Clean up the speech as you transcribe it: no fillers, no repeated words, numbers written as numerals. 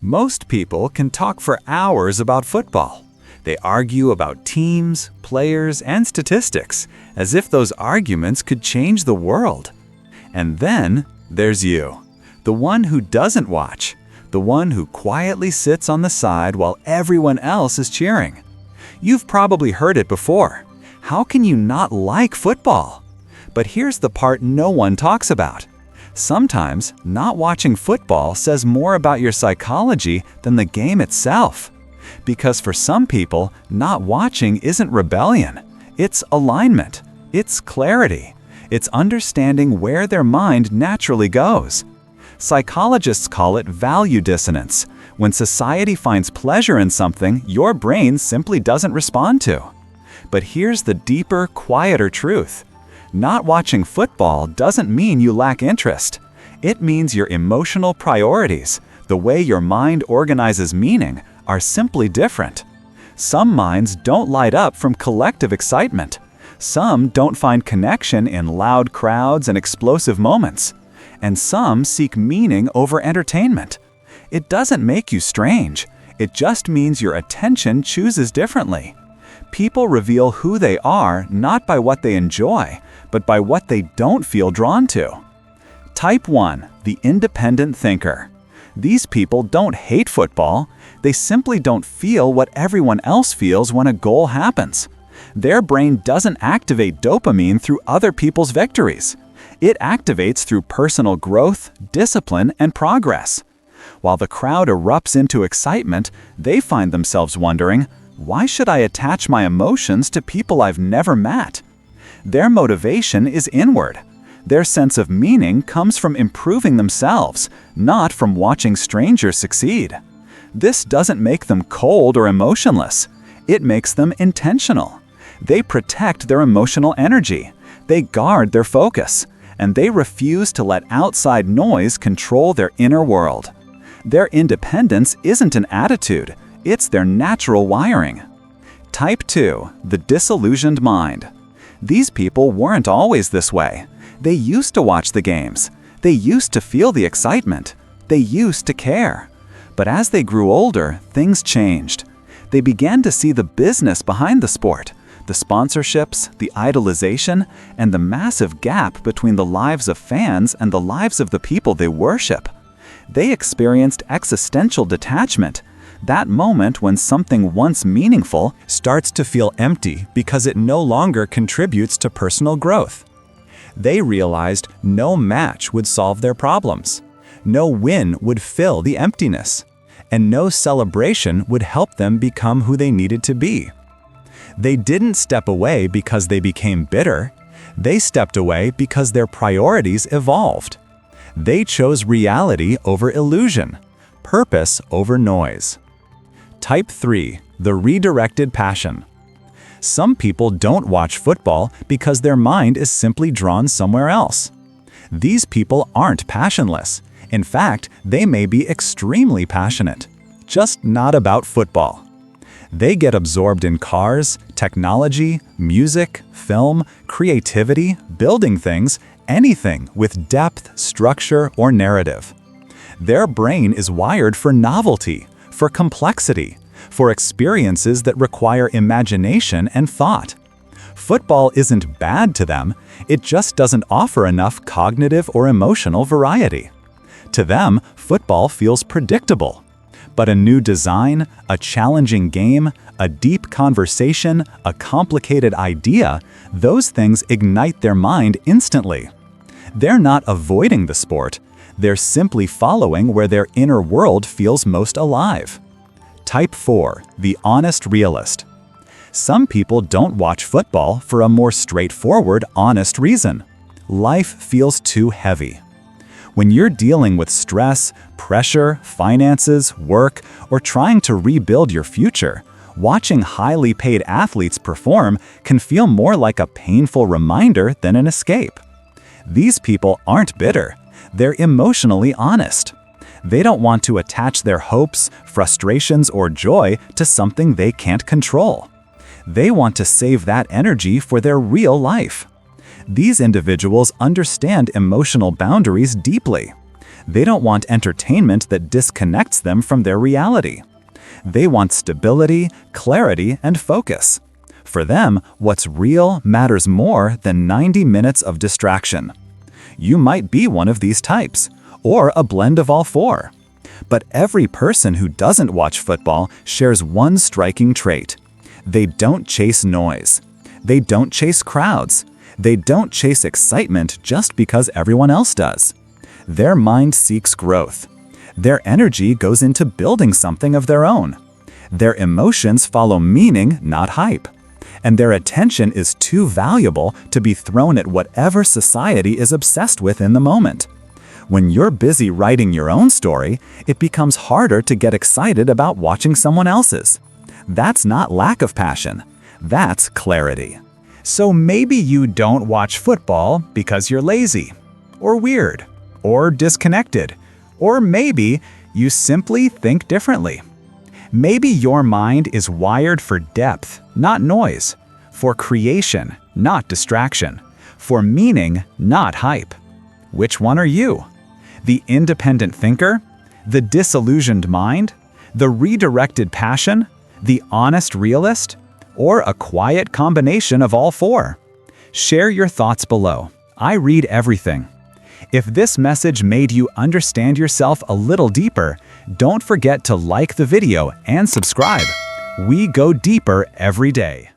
Most people can talk for hours about football. They argue about teams, players, and statistics, as if those arguments could change the world. And then there's you, the one who doesn't watch, the one who quietly sits on the side while everyone else is cheering. You've probably heard it before. How can you not like football? But here's the part no one talks about. Sometimes, not watching football says more about your psychology than the game itself. Because for some people, not watching isn't rebellion. It's alignment. It's clarity. It's understanding where their mind naturally goes. Psychologists call it value dissonance. When society finds pleasure in something, your brain simply doesn't respond to. But here's the deeper, quieter truth. Not watching football doesn't mean you lack interest. It means your emotional priorities, the way your mind organizes meaning, are simply different. Some minds don't light up from collective excitement. Some don't find connection in loud crowds and explosive moments. And some seek meaning over entertainment. It doesn't make you strange. It just means your attention chooses differently. People reveal who they are not by what they enjoy, but by what they don't feel drawn to. Type 1, the independent thinker. These people don't hate football. They simply don't feel what everyone else feels when a goal happens. Their brain doesn't activate dopamine through other people's victories. It activates through personal growth, discipline, and progress. While the crowd erupts into excitement, they find themselves wondering, why should I attach my emotions to people I've never met? Their motivation is inward. Their sense of meaning comes from improving themselves, not from watching strangers succeed. This doesn't make them cold or emotionless. It makes them intentional. They protect their emotional energy. They guard their focus. And they refuse to let outside noise control their inner world. Their independence isn't an attitude. It's their natural wiring. Type 2, the disillusioned mind. These people weren't always this way. They used to watch the games. They used to feel the excitement. They used to care. But as they grew older, things changed. They began to see the business behind the sport, the sponsorships, the idolization, and the massive gap between the lives of fans and the lives of the people they worship. They experienced existential detachment, that moment when something once meaningful starts to feel empty because it no longer contributes to personal growth. They realized no match would solve their problems, no win would fill the emptiness, and no celebration would help them become who they needed to be. They didn't step away because they became bitter. They stepped away because their priorities evolved. They chose reality over illusion, purpose over noise. Type 3, the redirected passion. Some people don't watch football because their mind is simply drawn somewhere else. These people aren't passionless. In fact, they may be extremely passionate, just not about football. They get absorbed in cars, technology, music, film, creativity, building things, anything with depth, structure, or narrative. Their brain is wired for novelty, for complexity, for experiences that require imagination and thought. Football isn't bad to them, it just doesn't offer enough cognitive or emotional variety. To them, football feels predictable. But a new design, a challenging game, a deep conversation, a complicated idea, those things ignite their mind instantly. They're not avoiding the sport. They're simply following where their inner world feels most alive. Type 4, the honest realist. Some people don't watch football for a more straightforward, honest reason. Life feels too heavy. When you're dealing with stress, pressure, finances, work, or trying to rebuild your future, watching highly paid athletes perform can feel more like a painful reminder than an escape. These people aren't bitter. They're emotionally honest. They don't want to attach their hopes, frustrations, or joy to something they can't control. They want to save that energy for their real life. These individuals understand emotional boundaries deeply. They don't want entertainment that disconnects them from their reality. They want stability, clarity, and focus. For them, what's real matters more than 90 minutes of distraction. You might be one of these types, or a blend of all four. But every person who doesn't watch football shares one striking trait. They don't chase noise. They don't chase crowds. They don't chase excitement just because everyone else does. Their mind seeks growth. Their energy goes into building something of their own. Their emotions follow meaning, not hype. And their attention is too valuable to be thrown at whatever society is obsessed with in the moment. When you're busy writing your own story, it becomes harder to get excited about watching someone else's. That's not lack of passion. That's clarity. So maybe you don't watch football because you're lazy, or weird, or disconnected, or maybe you simply think differently. Maybe your mind is wired for depth, not noise, for creation, not distraction, for meaning, not hype. Which one are you? The independent thinker? The disillusioned mind? The redirected passion? The honest realist? Or a quiet combination of all four? Share your thoughts below. I read everything. If this message made you understand yourself a little deeper, don't forget to like the video and subscribe. We go deeper every day.